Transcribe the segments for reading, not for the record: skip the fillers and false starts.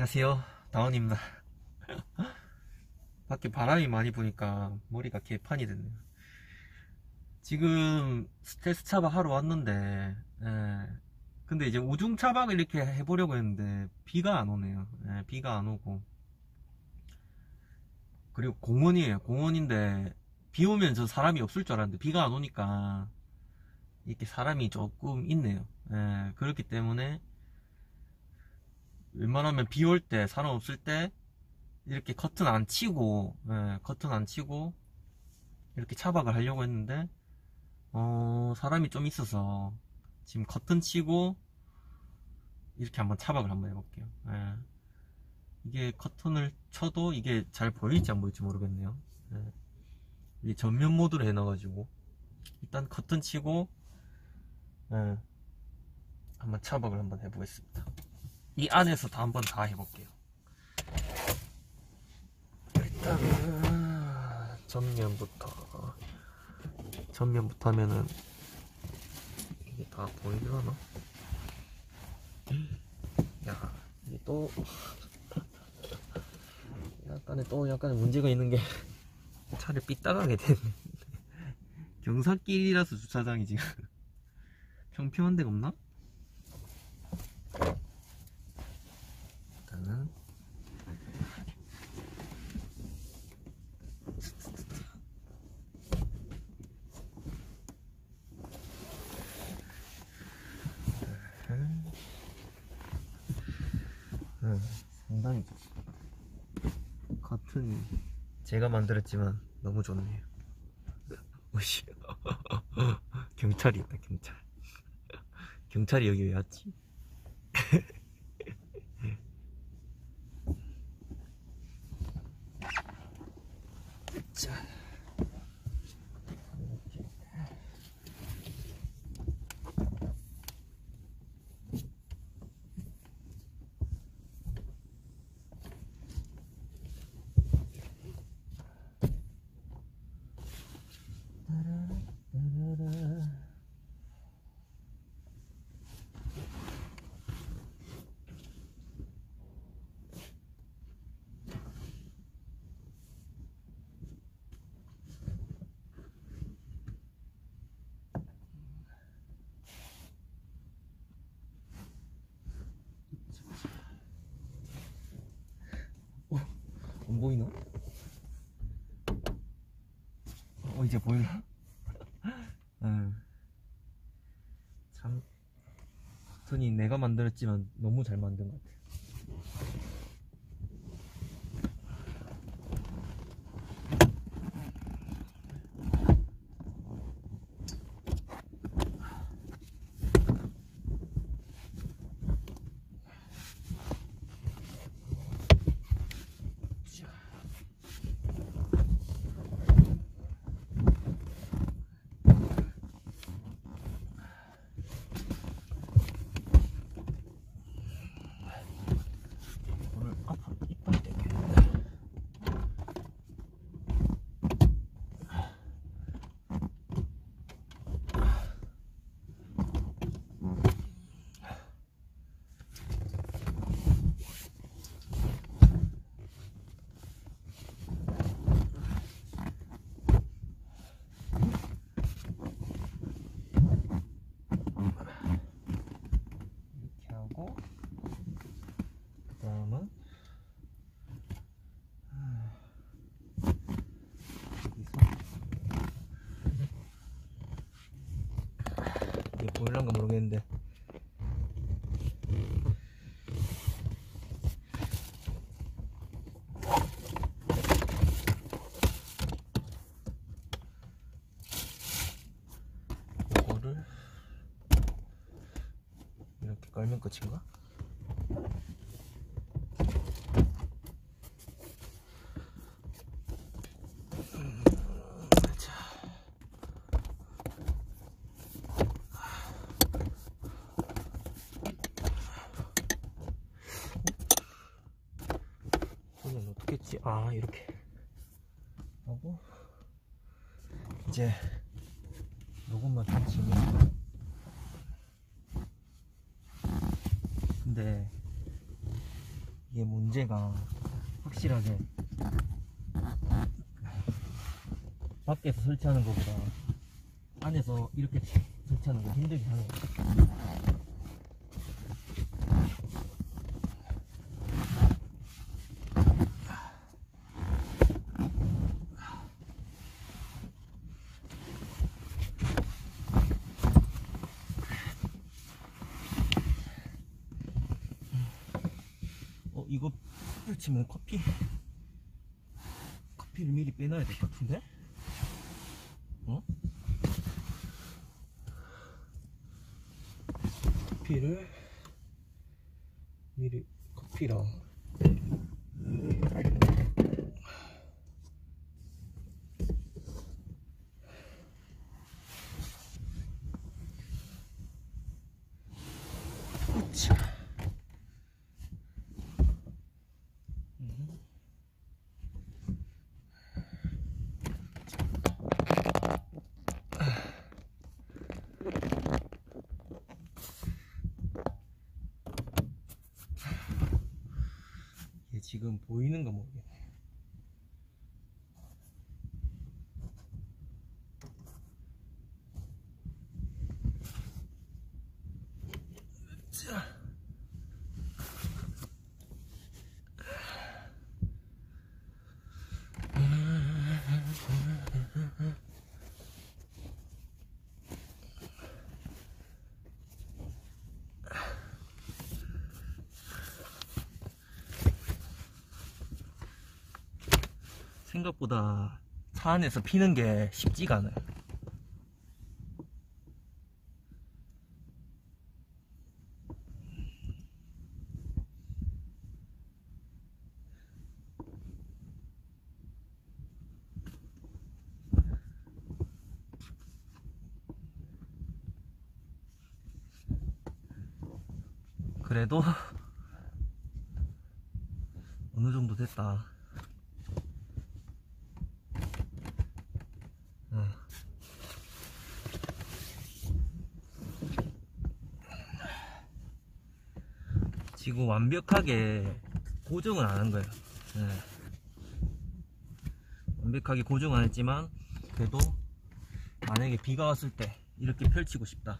안녕하세요, 다원입니다. 밖에 바람이 많이 부니까 머리가 개판이 됐네요. 지금 스트레스 차박 하러 왔는데, 근데 이제 우중 차박을 이렇게 해보려고 했는데 비가 안 오네요. 비가 안 오고, 그리고 공원이에요. 공원인데 비 오면 저 사람이 없을 줄 알았는데 비가 안 오니까 이렇게 사람이 조금 있네요. 그렇기 때문에 웬만하면 비 올 때, 사람 없을 때 이렇게 커튼 안 치고, 커튼 안 치고 이렇게 차박을 하려고 했는데 사람이 좀 있어서 지금 커튼 치고 이렇게 한번 차박을 한번 해볼게요. 이게 커튼을 쳐도 이게 잘 보일지 안 보일지 모르겠네요. 이 전면 모드로 해놔가지고 일단 커튼 치고 한번 차박을 한번 해보겠습니다. 이 안에서 다 한번 다 해볼게요. 일단은 전면부터 하면은 이게 다 보이려나? 야, 이게 또 약간의 문제가 있는 게 차를 삐딱하게 됐네. 경사길이라서 주차장이 지금 평평한 데가 없나? 일단은 상당히 커튼이 제가 만들었지만 너무 좋네요. 오씨. 경찰이 있다. 경찰이 여기 왜 왔지? 자, 안 보이나? 이제 보이나? 참, 커튼이 내가 만들었지만 너무 잘 만든 것 같아. 그다음은 이게 보일란가 모르겠는데 이거를 이렇게 깔면 끝인가? 손은 어떻게 했지? 이렇게 하고 이제 요것만 펼치면, 근데 이게 문제가 확실하게 밖에서 설치하는 것보다 안에서 이렇게 설치하는 거 힘들게 하는 거야. 이거 펼치면 커피를 미리 빼놔야 될 것 같은데? 커피를 미리 커피랑 으차. 얘 지금 보이는가 모르겠네. 자. 생각보다 차 안에서 피는 게 쉽지가 않아요. 그래도 어느 정도 됐다. 지금 완벽하게 고정을 안 한 거예요. 완벽하게 고정 안 했지만 그래도 만약에 비가 왔을 때 이렇게 펼치고 싶다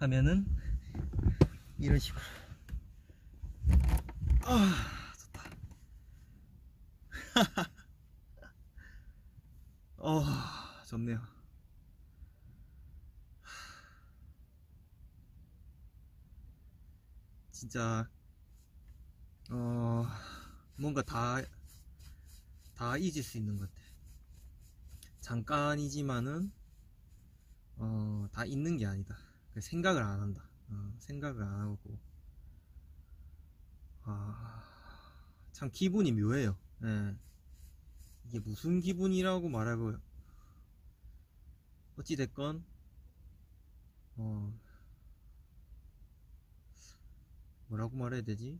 하면은 이런 식으로. 좋다. 좋네요. 진짜 뭔가 다 잊을 수 있는 것 같아. 잠깐이지만은 다 잊는 게 아니다. 생각을 안 한다. 생각을 안 하고 참 기분이 묘해요. 이게 무슨 기분이라고 말하고요. 어찌됐건 뭐라고 말해야 되지?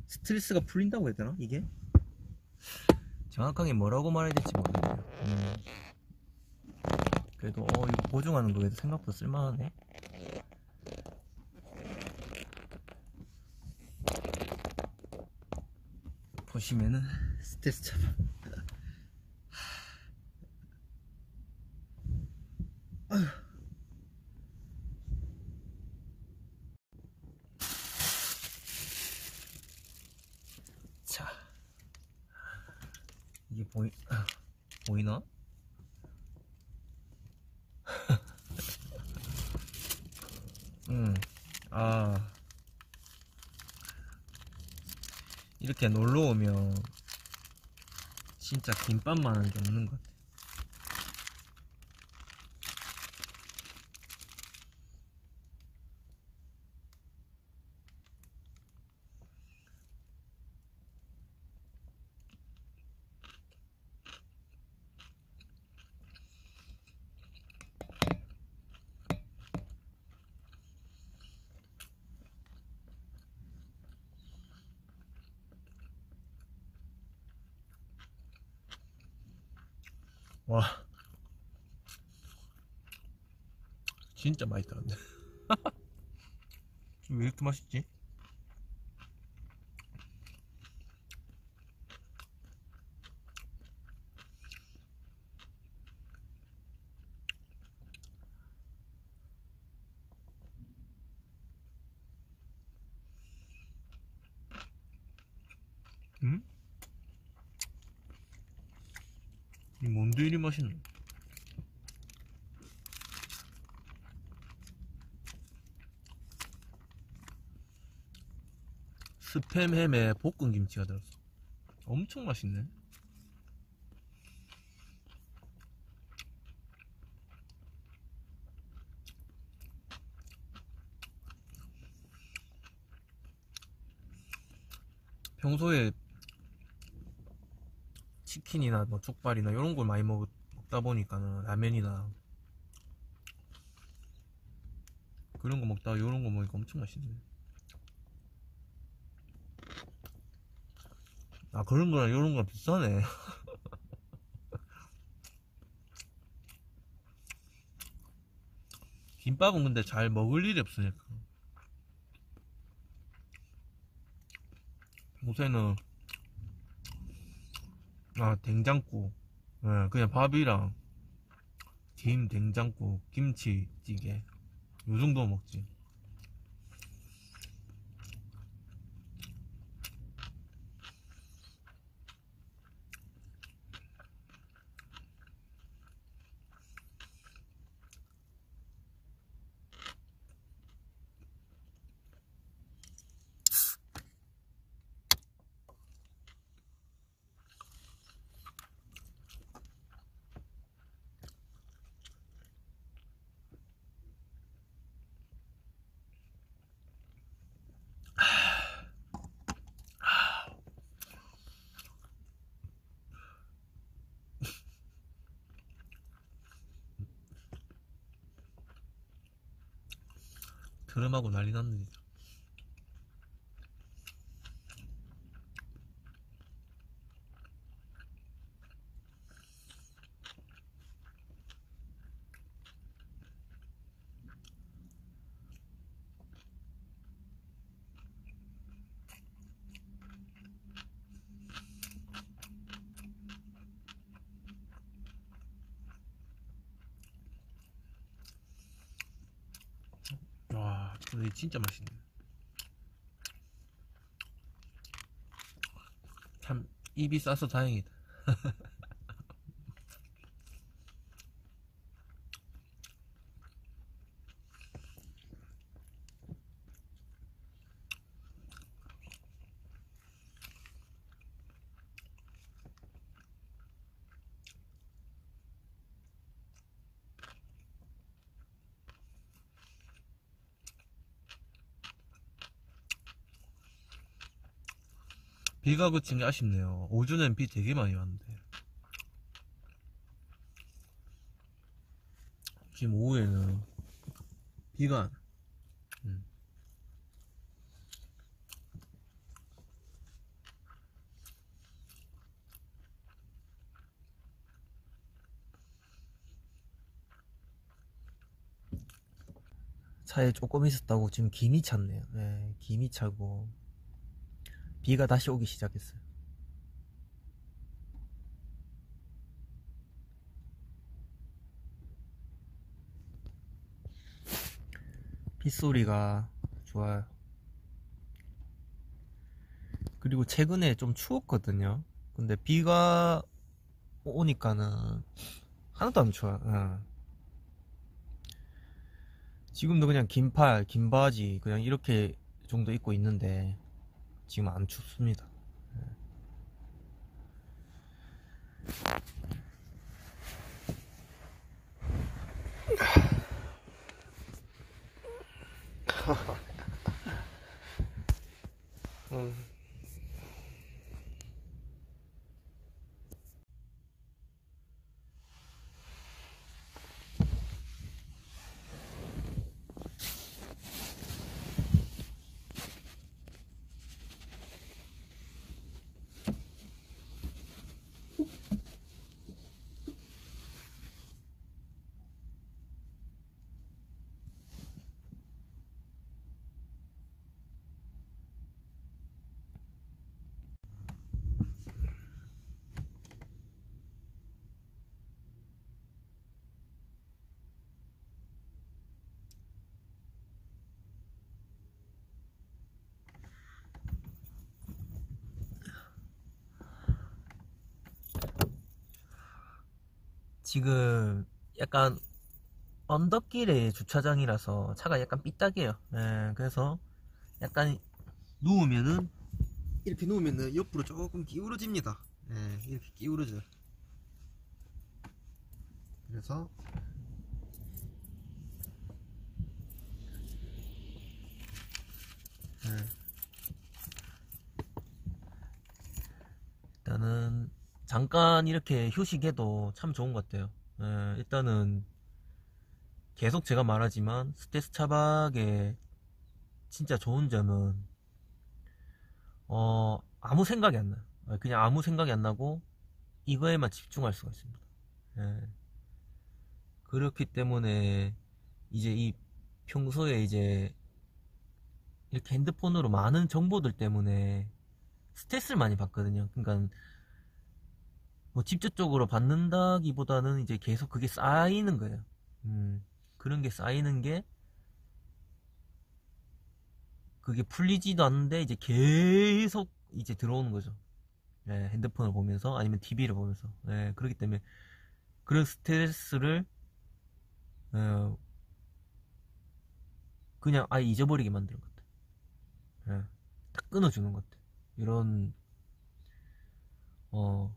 스트레스가 풀린다고 해야 되나? 이게? 정확하게 뭐라고 말해야 될지 모르겠네요. 그래도 이거 보증하는 거에도 생각보다 쓸만하네. 보시면은 스트레스 차박. 자, 이게 보이나? 이렇게 놀러 오면 진짜 김밥만한 게 없는 것 같아. 와, 진짜 맛있다 근데. 왜 이렇게 맛있지? 응? 이 뭔데 이리 맛있노? 스팸 햄에 볶은 김치가 들었어. 엄청 맛있네. 평소에 치킨이나 뭐 족발이나 이런 걸 많이 먹다 보니까는 라면이나 그런 거 먹다가 이런 거 먹으니까 엄청 맛있네. 아, 그런 거랑 이런 거랑 비싸네. 김밥은 근데 잘 먹을 일이 없으니까. 요새는 된장국, 그냥 밥이랑 김, 된장국, 김치찌개 요 정도 먹지. 트름하고 난리 났네. 와, 근데 진짜 맛있네. 참 입이 싸서 다행이다. 비가 그친 게 아쉽네요. 오전엔 비 되게 많이 왔는데 지금 오후에는 비가 안 와. 차에 조금 있었다고 지금 김이 찼네요. 네, 김이 차고 비가 다시 오기 시작했어요. 빗소리가 좋아요. 그리고 최근에 좀 추웠거든요. 근데 비가 오니까는 하나도 안 추워요. 지금도 그냥 긴팔, 긴 바지 그냥 이렇게 정도 입고 있는데 지금 안 춥습니다. 지금 약간 언덕길의 주차장이라서 차가 약간 삐딱해요. 예, 그래서 약간 누우면은 이렇게 누우면은 옆으로 조금 기울어집니다. 예, 이렇게 기울어져요. 그래서 예, 일단은 잠깐 이렇게 휴식해도 참 좋은 것 같아요. 예, 일단은 계속 제가 말하지만 스텔스 차박의 진짜 좋은 점은 아무 생각이 안 나요. 그냥 아무 생각이 안 나고 이거에만 집중할 수가 있습니다. 예, 그렇기 때문에 이제 이 평소에 이제 이렇게 핸드폰으로 많은 정보들 때문에 스트레스를 많이 받거든요. 그러니까 뭐 직접적으로 받는다기보다는 이제 계속 그게 쌓이는 거예요. 그런 게 쌓이는 게 그게 풀리지도 않는데 이제 계속 이제 들어오는 거죠. 예, 핸드폰을 보면서 아니면 TV를 보면서. 예, 그렇기 때문에 그런 스트레스를 어, 그냥 아예 잊어버리게 만드는 것 같아요. 예, 딱 끊어주는 것 같아요. 이런 어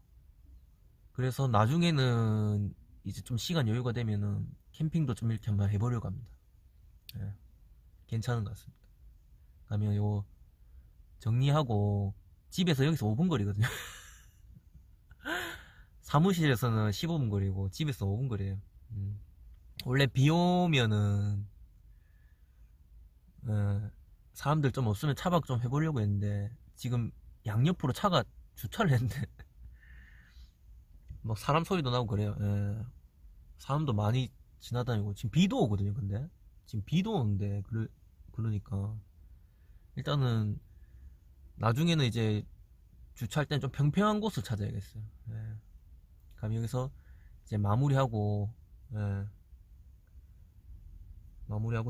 그래서 나중에는 이제 좀 시간 여유가 되면은 캠핑도 좀 이렇게 한번 해보려고 합니다. 예, 괜찮은 것 같습니다. 가면 요 정리하고 집에서 여기서 5분 거리거든요. 사무실에서는 15분 거리고 집에서 5분 거리에요. 원래 비 오면은 사람들 좀 없으면 차박 좀 해보려고 했는데 지금 양옆으로 차가 주차를 했는데 막 사람 소리도 나고 그래요. 예. 사람도 많이 지나다니고 지금 비도 오거든요. 근데 지금 비도 오는데 그러니까 일단은 나중에는 이제 주차할 때는 좀 평평한 곳을 찾아야겠어요. 예. 그럼 여기서 이제 예, 마무리하고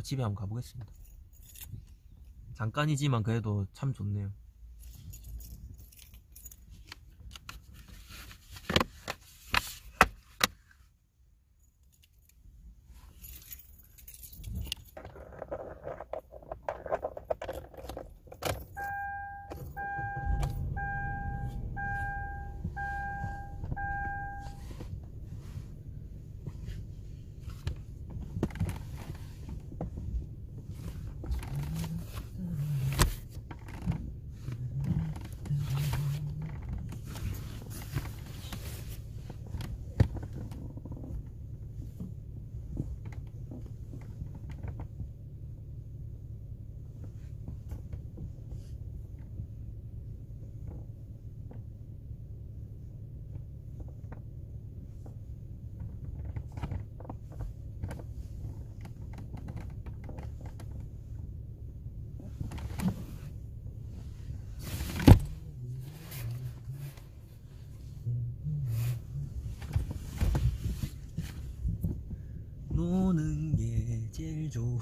집에 한번 가보겠습니다. 잠깐이지만 그래도 참 좋네요. 노는 게 제일 좋아.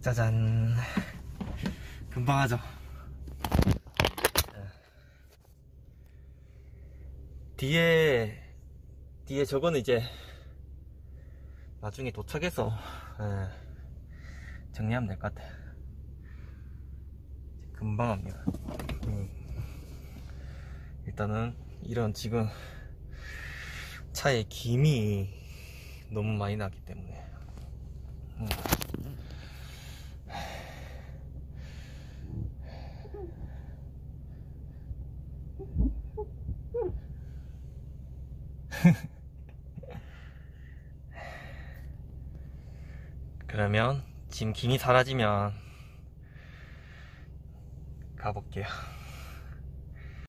짜잔. 금방 하죠. 뒤에 저거는 이제 나중에 도착해서 정리하면 될 것 같아. 금방 합니다. 일단은 이런 지금 차에 김이 너무 많이 나기 때문에 그러면 지금 김이 사라지면 가볼게요.